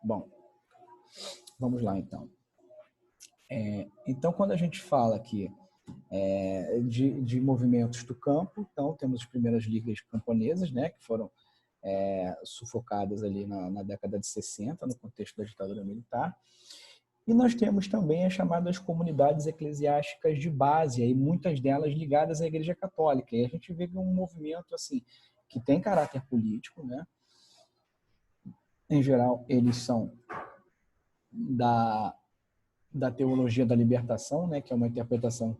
Bom, vamos lá então. Então, quando a gente fala aqui de movimentos do campo, então temos as primeiras ligas camponesas, né, que foram sufocadas ali na década de 60, no contexto da ditadura militar. E nós temos também as chamadas comunidades eclesiásticas de base, aí muitas delas ligadas à Igreja Católica. E a gente vê que é um movimento assim que tem caráter político, né? Em geral, eles são da teologia da libertação, né? Que é uma interpretação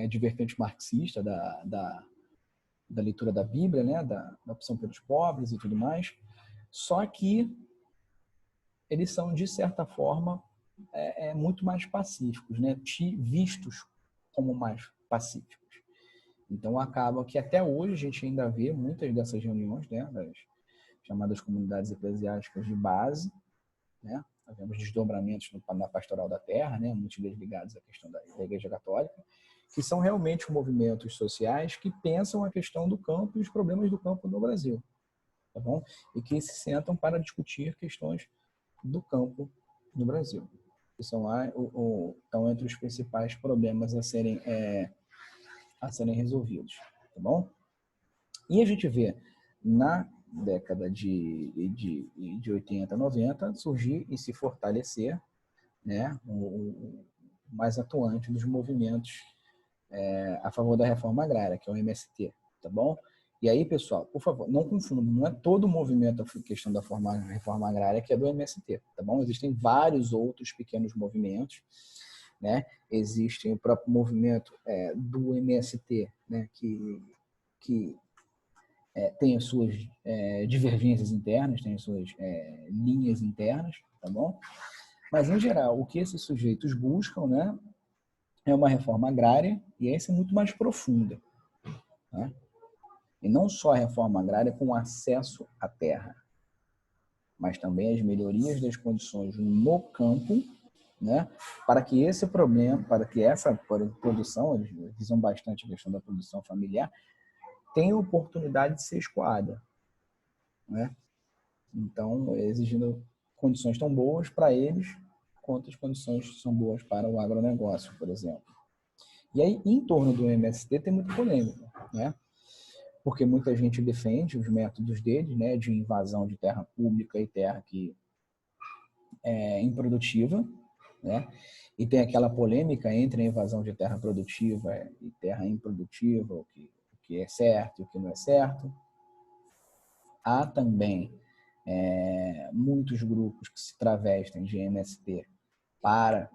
de vertente marxista da leitura da Bíblia, né? Da opção pelos pobres e tudo mais. Só que eles são, de certa forma, muito mais pacíficos, né? Vistos como mais pacíficos. Então, acaba que até hoje a gente ainda vê muitas dessas reuniões, né? Das chamadas comunidades eclesiásticas de base, né? Nós vemos desdobramentos na pastoral da terra, né? Muitos deles ligados à questão da Igreja Católica, que são realmente movimentos sociais que pensam a questão do campo e os problemas do campo no Brasil, tá bom? E que se sentam para discutir questões do campo no Brasil, que são lá estão entre os principais problemas a serem resolvidos, tá bom? E a gente vê na década de 80, 90 surgir e se fortalecer, né, o mais atuante dos movimentos a favor da reforma agrária, que é o MST, tá bom? E aí, pessoal, por favor, não confundam, não é todo o movimento a questão da reforma agrária que é do MST, tá bom? Existem vários outros pequenos movimentos, né? Existe o próprio movimento do MST, né? Que tem as suas divergências internas, tem as suas linhas internas, tá bom? Mas, em geral, o que esses sujeitos buscam, né, é uma reforma agrária, e essa é muito mais profunda, né? E não só a reforma agrária com acesso à terra, mas também as melhorias das condições no campo, né, para que esse problema, para que essa produção, eles visam bastante a questão da produção familiar, tenha oportunidade de ser escoada, né? Então, exigindo condições tão boas para eles, quanto as condições são boas para o agronegócio, por exemplo. E aí, em torno do MST, tem muita polêmica, né? Porque muita gente defende os métodos deles, né, de invasão de terra pública e terra que é improdutiva, né? E tem aquela polêmica entre a invasão de terra produtiva e terra improdutiva, o que é certo e o que não é certo. Há também muitos grupos que se travestem de MST para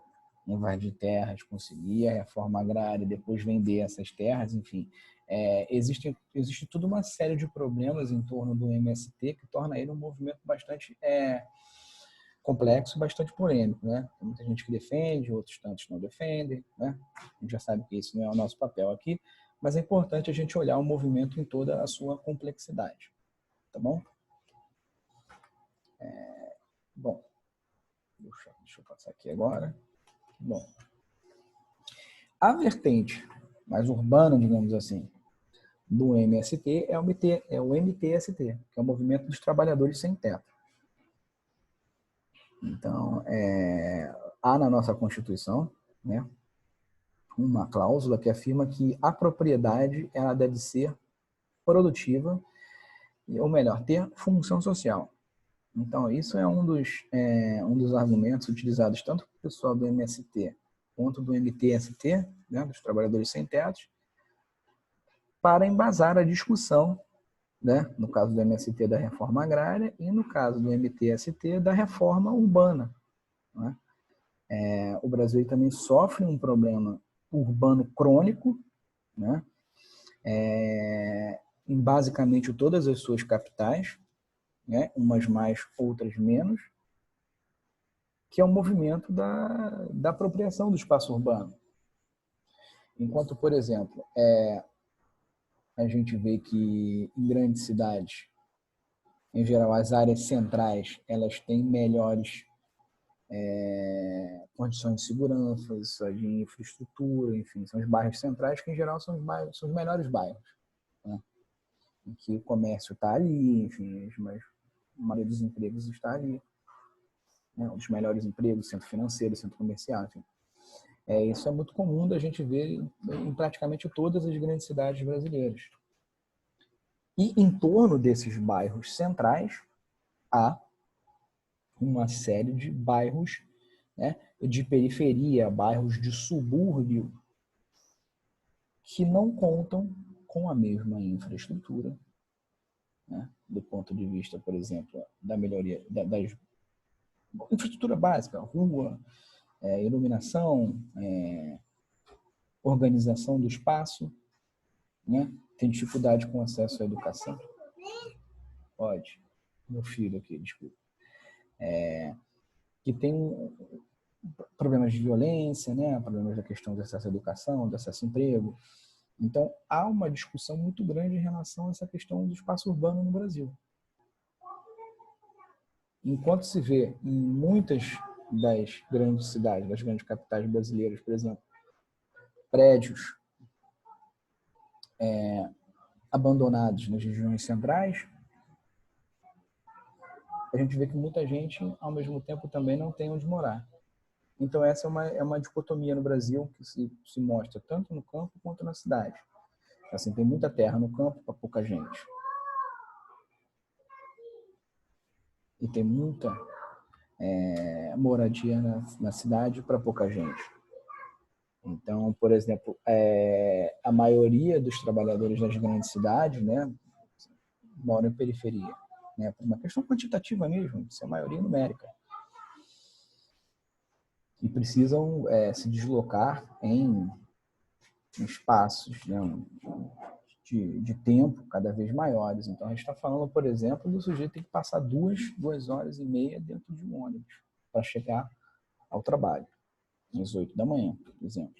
invadir terras, conseguir a reforma agrária e depois vender essas terras, enfim. Existe toda uma série de problemas em torno do MST que torna ele um movimento bastante complexo, bastante polêmico, né? Tem muita gente que defende, outros tantos não defendem, né? A gente já sabe que isso não é o nosso papel aqui, mas é importante a gente olhar o movimento em toda a sua complexidade, tá bom? Bom, deixa eu passar aqui agora. Bom, a vertente mais urbana, digamos assim, do MST é o MTST, que é o Movimento dos Trabalhadores Sem Teto. Então, há na nossa Constituição, né, uma cláusula que afirma que a propriedade ela deve ser produtiva, ou melhor, ter função social. Então, isso é um dos argumentos utilizados tanto pelo pessoal do MST quanto do MTST, né, dos Trabalhadores Sem Teto, para embasar a discussão, né, no caso do MST da reforma agrária e no caso do MTST da reforma urbana, né? O Brasil também sofre um problema urbano crônico, né, em basicamente todas as suas capitais, né, umas mais, outras menos, que é o movimento da apropriação do espaço urbano. Enquanto, por exemplo, a gente vê que em grandes cidades, em geral, as áreas centrais, elas têm melhores condições de segurança, de infraestrutura, enfim, são os bairros centrais que, em geral, são os melhores bairros, né? Em que o comércio está ali, enfim, a maioria dos empregos está ali. né? Um dos melhores empregos, centro financeiro, centro comercial, enfim. Isso é muito comum da gente ver em praticamente todas as grandes cidades brasileiras. E em torno desses bairros centrais, há uma série de bairros, né, de periferia, bairros de subúrbio, que não contam com a mesma infraestrutura, né, do ponto de vista, por exemplo, da melhoria da infraestrutura básica, rua, iluminação, organização do espaço, né? Tem dificuldade com acesso à educação? Pode. Meu filho aqui, desculpa. Que tem problemas de violência, né? Problemas da questão de acesso à educação, de acesso ao emprego. Então, há uma discussão muito grande em relação a essa questão do espaço urbano no Brasil. Enquanto se vê em muitas das grandes cidades, das grandes capitais brasileiras, por exemplo, prédios abandonados nas regiões centrais, a gente vê que muita gente, ao mesmo tempo, também não tem onde morar. Então, essa é uma dicotomia no Brasil que se mostra tanto no campo quanto na cidade. Assim, tem muita terra no campo para pouca gente. E tem muita moradia na cidade para pouca gente. Então, por exemplo, a maioria dos trabalhadores das grandes cidades, né, moram em periferia, né, por uma questão quantitativa mesmo, isso é a maioria numérica. E precisam se deslocar em espaços, né, de tempo cada vez maiores. Então, a gente está falando, por exemplo, do sujeito ter que passar 2 horas e meia dentro de um ônibus para chegar ao trabalho, às 8 da manhã, por exemplo.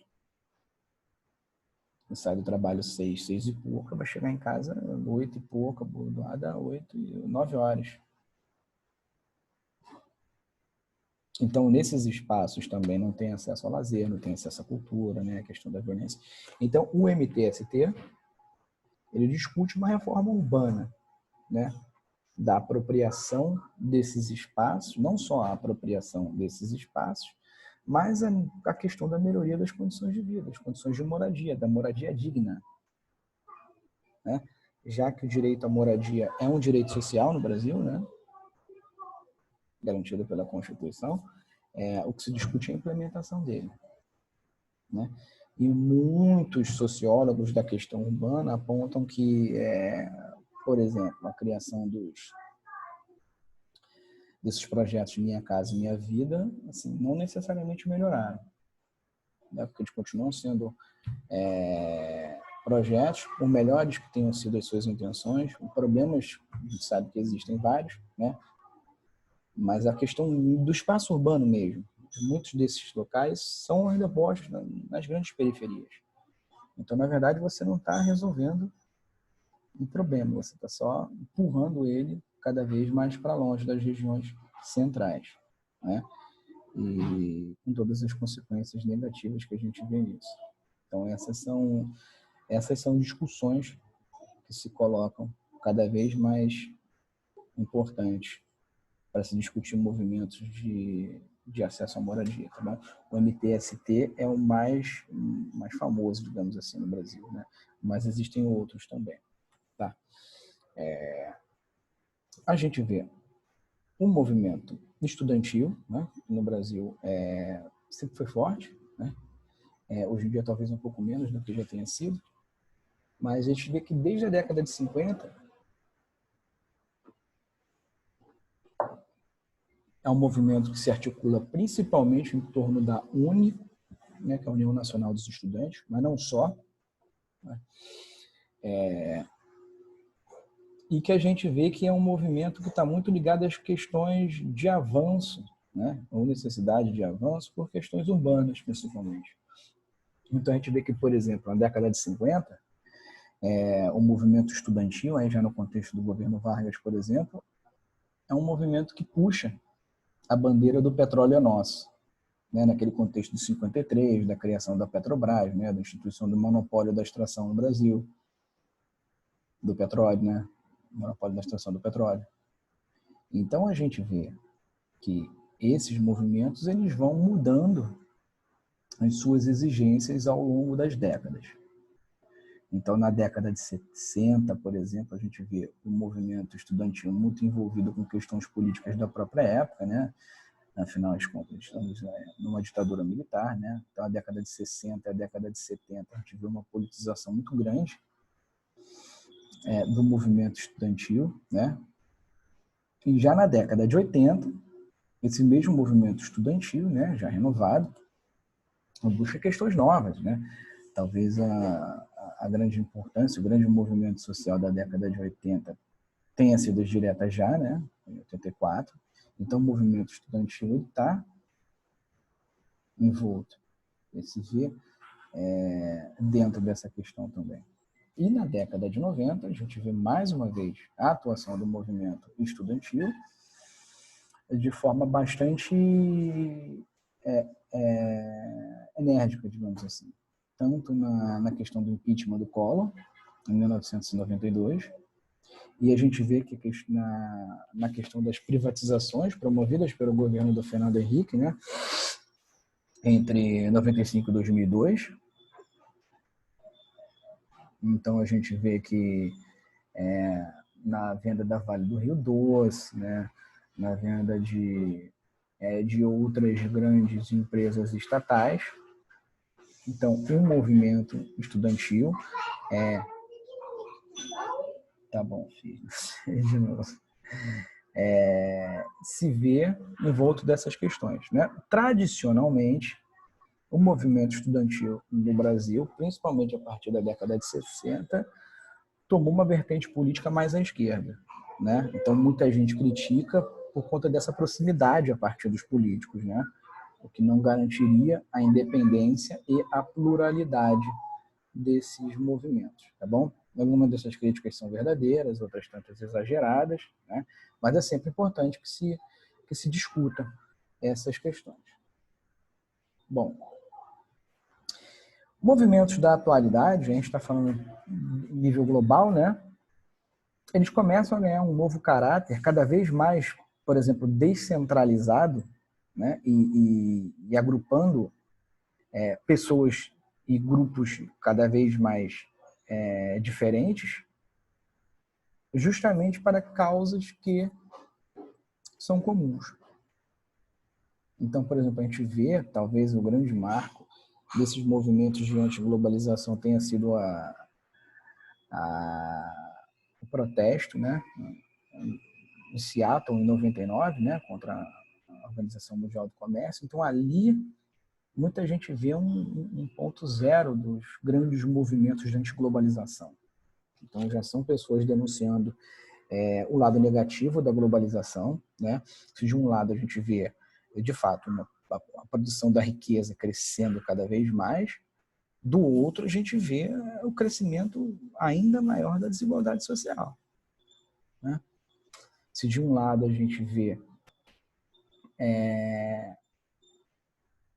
Ele sai do trabalho 6, 6 e pouco, vai chegar em casa 8 e pouco, bordoada 8 e 9 horas. Então, nesses espaços também não tem acesso ao lazer, não tem acesso à cultura, né, a questão da violência. Então, o MTST, ele discute uma reforma urbana, né, da apropriação desses espaços, não só a apropriação desses espaços, mas a questão da melhoria das condições de vida, das condições de moradia, da moradia digna, né? Já que o direito à moradia é um direito social no Brasil, né, garantido pela Constituição, o que se discute é a implementação dele, né? E muitos sociólogos da questão urbana apontam que, por exemplo, a criação desses projetos Minha Casa Minha Vida, assim, não necessariamente melhoraram, né? Porque eles continuam sendo projetos, por melhores que tenham sido as suas intenções, problemas, a gente sabe que existem vários, né? Mas a questão do espaço urbano mesmo, muitos desses locais são ainda postos nas grandes periferias. Então, na verdade, você não está resolvendo um problema, você está só empurrando ele cada vez mais para longe das regiões centrais, né? E com todas as consequências negativas que a gente vê nisso. Então, essas são discussões que se colocam cada vez mais importantes para se discutir movimentos de acesso à moradia, tá bom? O MTST é o mais famoso, digamos assim, no Brasil, né? Mas existem outros também, tá? A gente vê um movimento estudantil, né? No Brasil sempre foi forte, né? Hoje em dia talvez um pouco menos do que já tenha sido, mas a gente vê que desde a década de 50 é um movimento que se articula principalmente em torno da UNE, né, que é a União Nacional dos Estudantes, mas não só, né? E que a gente vê que é um movimento que está muito ligado às questões de avanço, né, ou necessidade de avanço por questões urbanas, principalmente. Então a gente vê que, por exemplo, na década de 50, o movimento estudantil, aí já no contexto do governo Vargas, por exemplo, é um movimento que puxa a bandeira do petróleo é nosso, né, naquele contexto de 53, da criação da Petrobras, né, da instituição do monopólio da extração no Brasil, do petróleo, né, monopólio da extração do petróleo. Então a gente vê que esses movimentos eles vão mudando as suas exigências ao longo das décadas. Então, na década de 60, por exemplo, a gente vê o movimento estudantil muito envolvido com questões políticas da própria época, né? Afinal de contas, estamos numa ditadura militar, né? Então, a década de 60 e a década de 70, a gente vê uma politização muito grande do movimento estudantil, né? E já na década de 80, esse mesmo movimento estudantil, né, já renovado, busca questões novas, né? Talvez a grande importância, o grande movimento social da década de 80 tenha sido as diretas já, né, em 84. Então, o movimento estudantil está envolto, se vê dentro dessa questão também. E na década de 90, a gente vê mais uma vez a atuação do movimento estudantil de forma bastante enérgica, digamos assim. Tanto na questão do impeachment do Collor, em 1992, e a gente vê que na questão das privatizações promovidas pelo governo do Fernando Henrique, né, entre 95 e 2002. Então, a gente vê que na venda da Vale do Rio Doce, né, na venda de outras grandes empresas estatais. Então, o movimento estudantil Tá bom, filho. De novo. Se vê envolto dessas questões, né? Tradicionalmente, o movimento estudantil no Brasil, principalmente a partir da década de 60, tomou uma vertente política mais à esquerda, né? Então, muita gente critica por conta dessa proximidade a partir dos políticos, né? O que não garantiria a independência e a pluralidade desses movimentos, tá bom? Algumas dessas críticas são verdadeiras, outras tantas exageradas, né? Mas é sempre importante que se discuta essas questões. Bom, movimentos da atualidade, a gente está falando em nível global, né? Eles começam a ganhar um novo caráter cada vez mais, por exemplo, descentralizado, né? E agrupando pessoas e grupos cada vez mais diferentes, justamente para causas que são comuns. Então, por exemplo, a gente vê, talvez o grande marco desses movimentos de antiglobalização tenha sido o protesto, né, em Seattle, em 99, né, contra a Organização Mundial do Comércio. Então, ali, muita gente vê um ponto zero dos grandes movimentos de antiglobalização. Então, já são pessoas denunciando o lado negativo da globalização, né? Se de um lado a gente vê, de fato, a produção da riqueza crescendo cada vez mais, do outro a gente vê o crescimento ainda maior da desigualdade social, né? Se de um lado a gente vê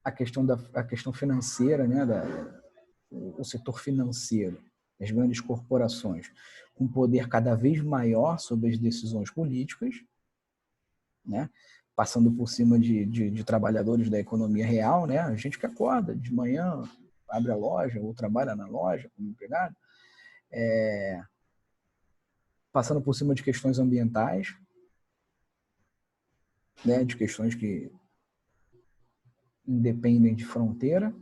a questão financeira, né? O setor financeiro, as grandes corporações, com poder cada vez maior sobre as decisões políticas, né? Passando por cima de trabalhadores da economia real, né? A gente que acorda de manhã, abre a loja ou trabalha na loja como empregado, passando por cima de questões ambientais, né? De questões que independem de fronteira.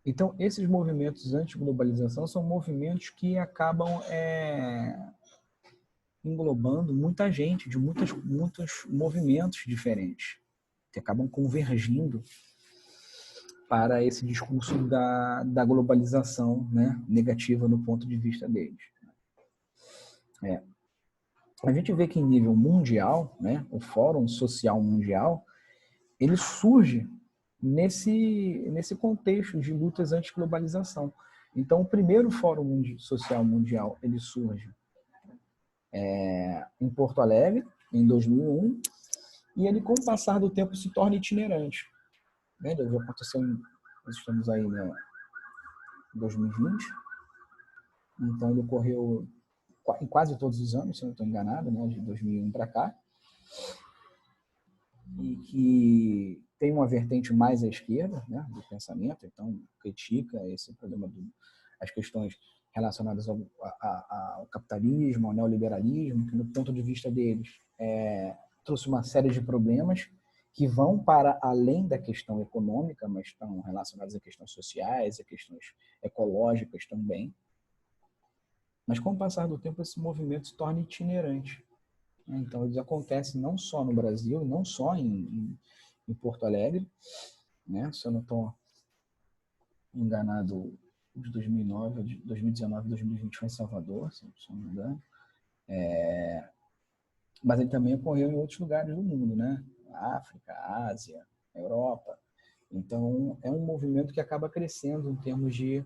Então, esses movimentos anti-globalização são movimentos que acabam englobando muita gente de muitos movimentos diferentes, que acabam convergindo para esse discurso da globalização, né, negativa no ponto de vista deles. A gente vê que em nível mundial, né, o Fórum Social Mundial, ele surge nesse contexto de lutas anti-globalização. Então, o primeiro Fórum Social Mundial ele surge em Porto Alegre, em 2001, e ele, com o passar do tempo, se torna itinerante. Né? Já aconteceu, nós estamos aí em 2020, então ele ocorreu em quase todos os anos, se eu não estou enganado, né? De 2001 para cá. e que tem uma vertente mais à esquerda, né, do pensamento, então critica esse problema, as questões relacionadas ao capitalismo, ao neoliberalismo, que, no ponto de vista deles, trouxe uma série de problemas que vão para além da questão econômica, mas estão relacionados a questões sociais, a questões ecológicas também. Mas, com o passar do tempo, esse movimento se torna itinerante. Então, eles acontecem não só no Brasil, não só em Porto Alegre, né? Se eu não estou enganado, de 2009, 2019, 2020 foi em Salvador, se eu não me engano. Mas ele também ocorreu em outros lugares do mundo, né? África, Ásia, Europa. Então, é um movimento que acaba crescendo em termos de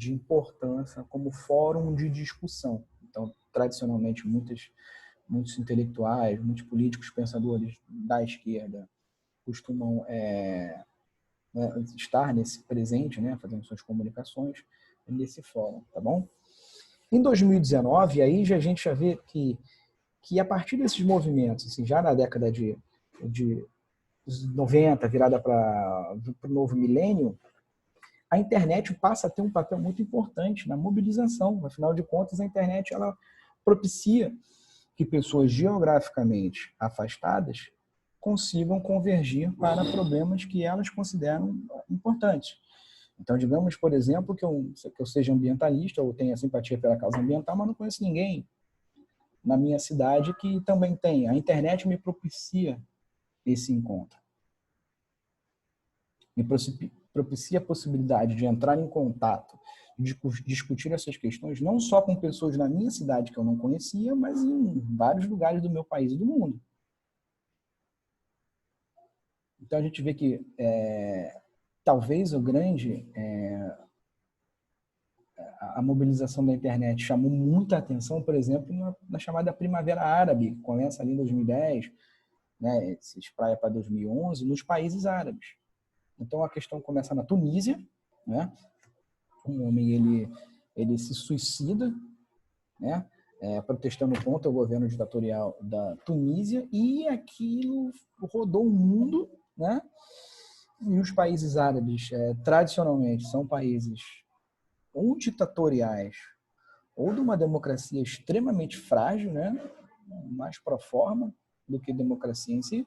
importância como fórum de discussão. Então, tradicionalmente, muitos intelectuais, muitos políticos, pensadores da esquerda costumam estar nesse presente, né, fazendo suas comunicações nesse fórum, tá bom? Em 2019, aí a gente já vê que a partir desses movimentos, assim, já na década de 90, virada para o novo milênio, a internet passa a ter um papel muito importante na mobilização. Afinal de contas, a internet ela propicia que pessoas geograficamente afastadas consigam convergir para problemas que elas consideram importantes. Então, digamos, por exemplo, que eu seja ambientalista ou tenha simpatia pela causa ambiental, mas não conheço ninguém na minha cidade que também tem. A internet me propicia esse encontro. Me propicia a possibilidade de entrar em contato, de discutir essas questões, não só com pessoas na minha cidade que eu não conhecia, mas em vários lugares do meu país e do mundo. Então, a gente vê que talvez a mobilização da internet chamou muita atenção, por exemplo, na chamada Primavera Árabe, que começa ali em 2010, né, se espraia para 2011, nos países árabes. Então, a questão começa na Tunísia, né? Um homem ele se suicida, né? Protestando contra o governo ditatorial da Tunísia, e aquilo rodou o mundo, né? E os países árabes, tradicionalmente, são países ou ditatoriais ou de uma democracia extremamente frágil, né? Mais pro forma do que democracia em si.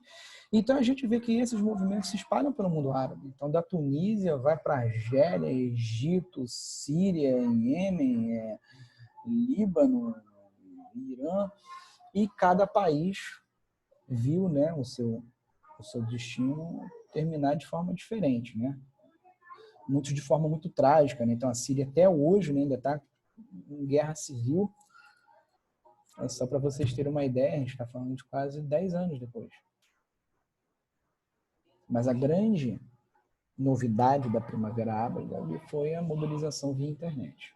Então, a gente vê que esses movimentos se espalham pelo mundo árabe. Então, da Tunísia vai para Argélia, Egito, Síria, Iêmen, Líbano, Irã, e cada país viu, né, o seu destino terminar de forma diferente, né? Muitos de forma muito trágica, né? Então, a Síria até hoje, né, ainda está em guerra civil. Só para vocês terem uma ideia, a gente está falando de quase 10 anos depois. Mas a grande novidade da Primavera Árabe foi a mobilização via internet,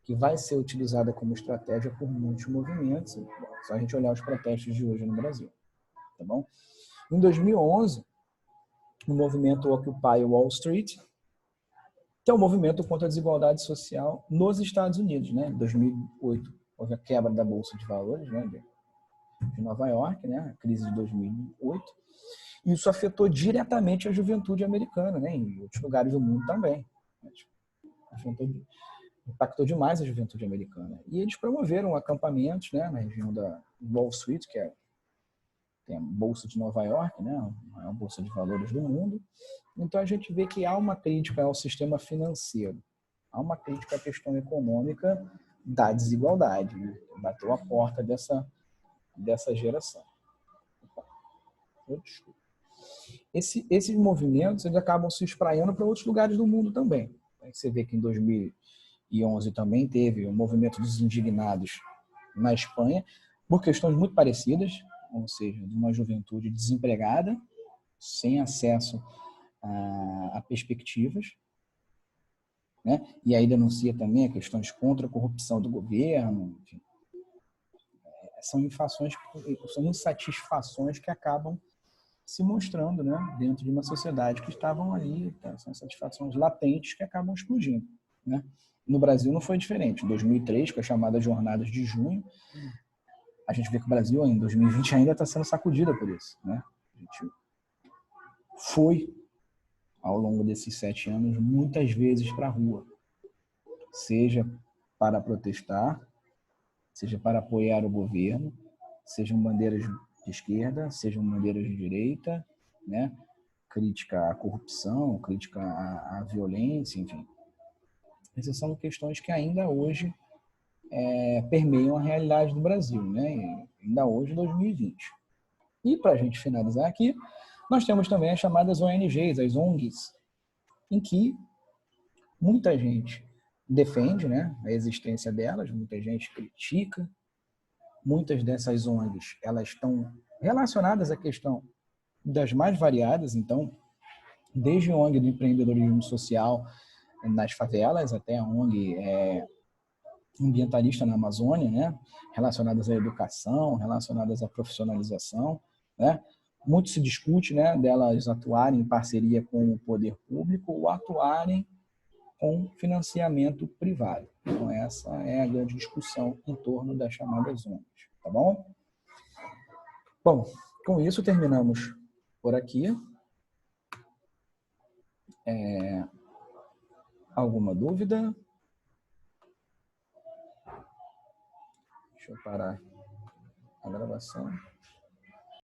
que vai ser utilizada como estratégia por muitos movimentos, só a gente olhar os protestos de hoje no Brasil. Tá bom? Em 2011, o movimento Occupy Wall Street, que é um movimento contra a desigualdade social nos Estados Unidos, né? Em 2008, houve a quebra da Bolsa de Valores, né, de Nova York, né, a crise de 2008. E isso afetou diretamente a juventude americana, né, em outros lugares do mundo também. Impactou demais a juventude americana. E eles promoveram acampamentos, né, na região da Wall Street, que tem a Bolsa de Nova York, né, a maior bolsa de valores do mundo. Então, a gente vê que há uma crítica ao sistema financeiro, há uma crítica à questão econômica da desigualdade, né? Bateu a porta dessa geração. Esses movimentos eles acabam se espraiando para outros lugares do mundo também. Você vê que em 2011 também teve o movimento dos indignados na Espanha, por questões muito parecidas, ou seja, de uma juventude desempregada, sem acesso a perspectivas, né? E aí denuncia também questões contra a corrupção do governo. Enfim. São insatisfações que acabam se mostrando, né, dentro de uma sociedade que estavam ali, tá? São satisfações latentes que acabam explodindo, né? No Brasil não foi diferente. Em 2003, com as chamadas Jornadas de Junho, a gente vê que o Brasil, em 2020, ainda está sendo sacudido por isso, né? A gente foi, ao longo desses 7 anos, muitas vezes para a rua, seja para protestar, seja para apoiar o governo, sejam bandeiras de esquerda, sejam bandeiras de direita, né? Crítica à corrupção, crítica à violência, enfim. Essas são questões que ainda hoje permeiam a realidade do Brasil, né? Ainda hoje, 2020. E para a gente finalizar aqui, nós temos também as chamadas ONGs, as ONGs, em que muita gente defende, né, a existência delas, muita gente critica. Muitas dessas ONGs, elas estão relacionadas à questão das mais variadas, então, desde a ONG do empreendedorismo social nas favelas até a ONG ambientalista na Amazônia, né, relacionadas à educação, relacionadas à profissionalização, né. Muito se discute, né, delas atuarem em parceria com o poder público ou atuarem com financiamento privado. Então, essa é a grande discussão em torno das chamadas ONGs, tá bom? Bom, com isso terminamos por aqui. Alguma dúvida? Deixa eu parar a gravação.